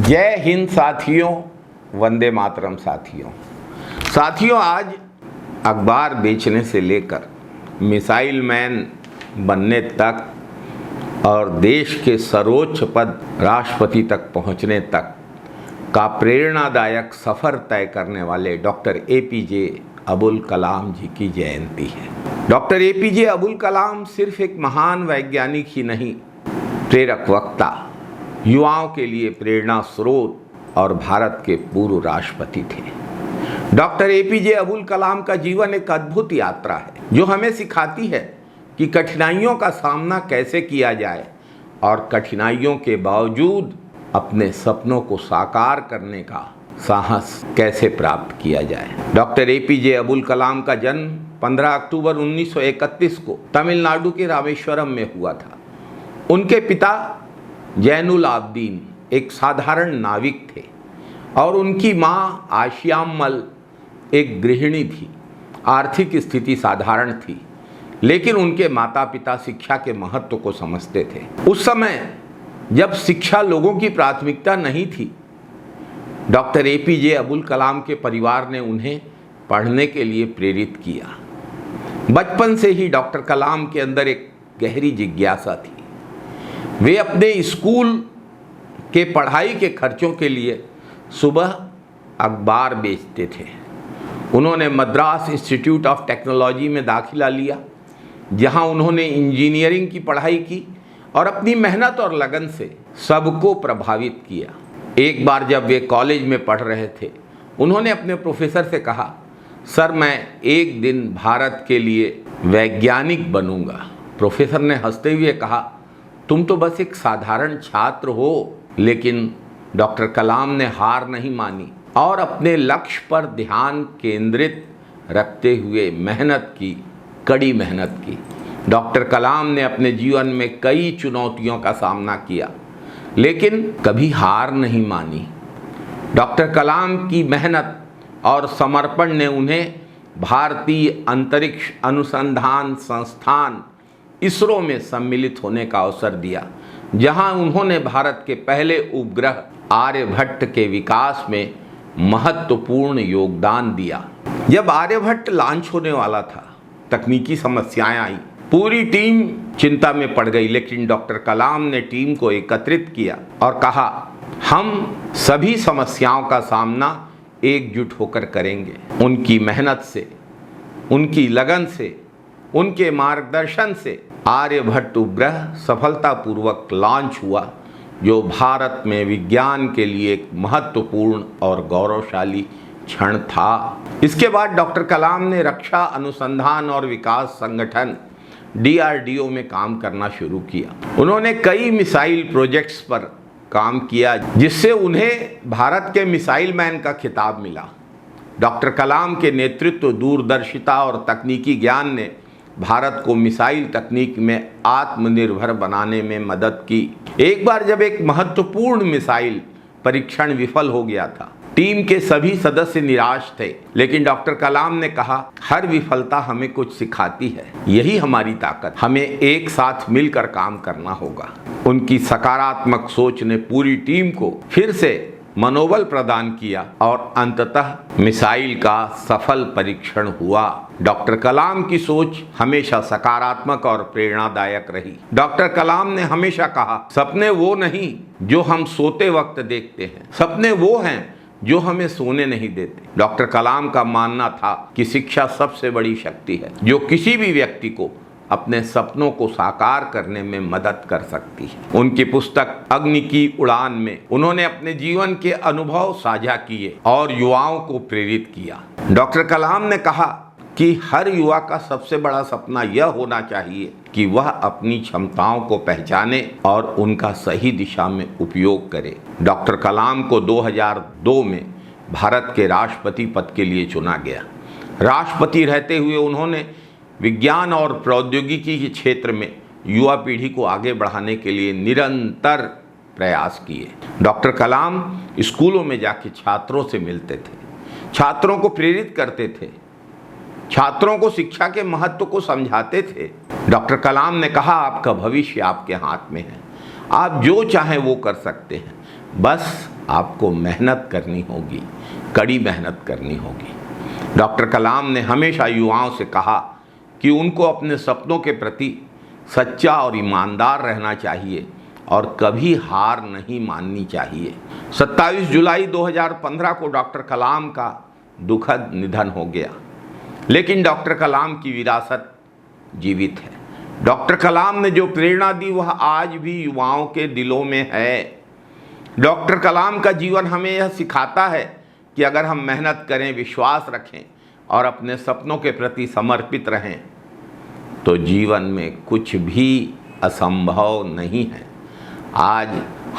जय हिंद साथियों, वंदे मातरम साथियों। आज अखबार बेचने से लेकर मिसाइल मैन बनने तक और देश के सर्वोच्च पद राष्ट्रपति तक पहुंचने तक का प्रेरणादायक सफ़र तय करने वाले डॉक्टर एपीजे अबुल कलाम जी की जयंती है। डॉक्टर एपीजे अबुल कलाम सिर्फ एक महान वैज्ञानिक ही नहीं, प्रेरक वक्ता, युवाओं के लिए प्रेरणा स्रोत और भारत के पूर्व राष्ट्रपति थे। डॉक्टर एपीजे अबुल कलाम का जीवन एक अद्भुत यात्रा है जो हमें सिखाती है कि कठिनाइयों का सामना कैसे किया जाए और कठिनाइयों के बावजूद अपने सपनों को साकार करने का साहस कैसे प्राप्त किया जाए। डॉक्टर एपीजे अबुल कलाम का जन्म 15 अक्टूबर 1931 को तमिलनाडु के रामेश्वरम में हुआ था। उनके पिता जैनुल आबदीन एक साधारण नाविक थे और उनकी मां आशियाम्मल एक गृहिणी थी। आर्थिक स्थिति साधारण थी, लेकिन उनके माता पिता शिक्षा के महत्व को समझते थे। उस समय जब शिक्षा लोगों की प्राथमिकता नहीं थी, डॉक्टर एपीजे अबुल कलाम के परिवार ने उन्हें पढ़ने के लिए प्रेरित किया। बचपन से ही डॉक्टर कलाम के अंदर एक गहरी जिज्ञासा थी। वे अपने स्कूल के पढ़ाई के खर्चों के लिए सुबह अखबार बेचते थे। उन्होंने मद्रास इंस्टीट्यूट ऑफ टेक्नोलॉजी में दाखिला लिया, जहां उन्होंने इंजीनियरिंग की पढ़ाई की और अपनी मेहनत और लगन से सबको प्रभावित किया। एक बार जब वे कॉलेज में पढ़ रहे थे, उन्होंने अपने प्रोफेसर से कहा, सर मैं एक दिन भारत के लिए वैज्ञानिक बनूंगा। प्रोफेसर ने हंसते हुए कहा, तुम तो बस एक साधारण छात्र हो। लेकिन डॉक्टर कलाम ने हार नहीं मानी और अपने लक्ष्य पर ध्यान केंद्रित रखते हुए कड़ी मेहनत की। डॉक्टर कलाम ने अपने जीवन में कई चुनौतियों का सामना किया, लेकिन कभी हार नहीं मानी। डॉक्टर कलाम की मेहनत और समर्पण ने उन्हें भारतीय अंतरिक्ष अनुसंधान संस्थान इसरो में सम्मिलित होने का अवसर दिया, जहां उन्होंने भारत के पहले उपग्रह आर्यभट्ट के विकास में महत्वपूर्ण योगदान दिया। जब आर्यभट्ट लॉन्च होने वाला था, तकनीकी समस्याएं आई, पूरी टीम चिंता में पड़ गई, लेकिन डॉक्टर कलाम ने टीम को एकत्रित किया और कहा, हम सभी समस्याओं का सामना एकजुट होकर करेंगे। उनकी मेहनत से, उनकी लगन से, उनके मार्गदर्शन से आर्यभट्ट उपग्रह सफलतापूर्वक लॉन्च हुआ, जो भारत में विज्ञान के लिए एक महत्वपूर्ण और गौरवशाली क्षण था। इसके बाद डॉक्टर कलाम ने रक्षा अनुसंधान और विकास संगठन DRDO में काम करना शुरू किया। उन्होंने कई मिसाइल प्रोजेक्ट्स पर काम किया, जिससे उन्हें भारत के मिसाइल मैन का खिताब मिला। डॉक्टर कलाम के नेतृत्व, दूरदर्शिता और तकनीकी ज्ञान ने भारत को मिसाइल तकनीक में आत्मनिर्भर बनाने में मदद की। एक बार जब एक महत्वपूर्ण मिसाइल परीक्षण विफल हो गया था, टीम के सभी सदस्य निराश थे, लेकिन डॉक्टर कलाम ने कहा, हर विफलता हमें कुछ सिखाती है, यही हमारी ताकत, हमें एक साथ मिलकर काम करना होगा। उनकी सकारात्मक सोच ने पूरी टीम को फिर से मनोबल प्रदान किया और अंततः मिसाइल का सफल परीक्षण हुआ। डॉक्टर कलाम की सोच हमेशा सकारात्मक और प्रेरणादायक रही। डॉक्टर कलाम ने हमेशा कहा, सपने वो नहीं जो हम सोते वक्त देखते हैं, सपने वो हैं जो हमें सोने नहीं देते। डॉक्टर कलाम का मानना था कि शिक्षा सबसे बड़ी शक्ति है, जो किसी भी व्यक्ति को अपने सपनों को साकार करने में मदद कर सकती है। उनकी पुस्तक अग्नि की उड़ान में उन्होंने अपने जीवन के अनुभव साझा किए और युवाओं को प्रेरित किया। डॉक्टर कलाम ने कहा कि हर युवा का सबसे बड़ा सपना यह होना चाहिए कि वह अपनी क्षमताओं को पहचाने और उनका सही दिशा में उपयोग करे। डॉक्टर कलाम को 2002 में भारत के राष्ट्रपति पद के लिए चुना गया। राष्ट्रपति रहते हुए उन्होंने विज्ञान और प्रौद्योगिकी के क्षेत्र में युवा पीढ़ी को आगे बढ़ाने के लिए निरंतर प्रयास किए। डॉक्टर कलाम स्कूलों में जाके छात्रों से मिलते थे, छात्रों को प्रेरित करते थे, छात्रों को शिक्षा के महत्व को समझाते थे। डॉक्टर कलाम ने कहा, आपका भविष्य आपके हाथ में है, आप जो चाहें वो कर सकते हैं, बस आपको मेहनत करनी होगी, कड़ी मेहनत करनी होगी। डॉक्टर कलाम ने हमेशा युवाओं से कहा कि उनको अपने सपनों के प्रति सच्चा और ईमानदार रहना चाहिए और कभी हार नहीं माननी चाहिए। 27 जुलाई 2015 को डॉक्टर कलाम का दुखद निधन हो गया, लेकिन डॉक्टर कलाम की विरासत जीवित है। डॉक्टर कलाम ने जो प्रेरणा दी वह आज भी युवाओं के दिलों में है। डॉक्टर कलाम का जीवन हमें यह सिखाता है कि अगर हम मेहनत करें, विश्वास रखें और अपने सपनों के प्रति समर्पित रहें तो जीवन में कुछ भी असंभव नहीं है। आज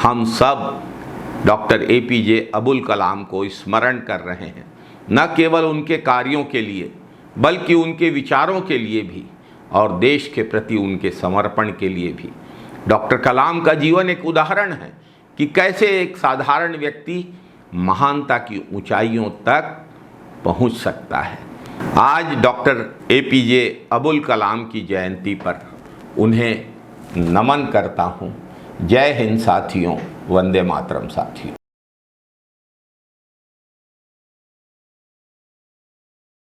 हम सब डॉक्टर APJ अबुल कलाम को स्मरण कर रहे हैं, न केवल उनके कार्यों के लिए बल्कि उनके विचारों के लिए भी और देश के प्रति उनके समर्पण के लिए भी। डॉक्टर कलाम का जीवन एक उदाहरण है कि कैसे एक साधारण व्यक्ति महानता की ऊंचाइयों तक पहुंच सकता है। आज डॉक्टर APJ अबुल कलाम की जयंती पर उन्हें नमन करता हूं। जय हिंद साथियों, वंदे मातरम साथियों।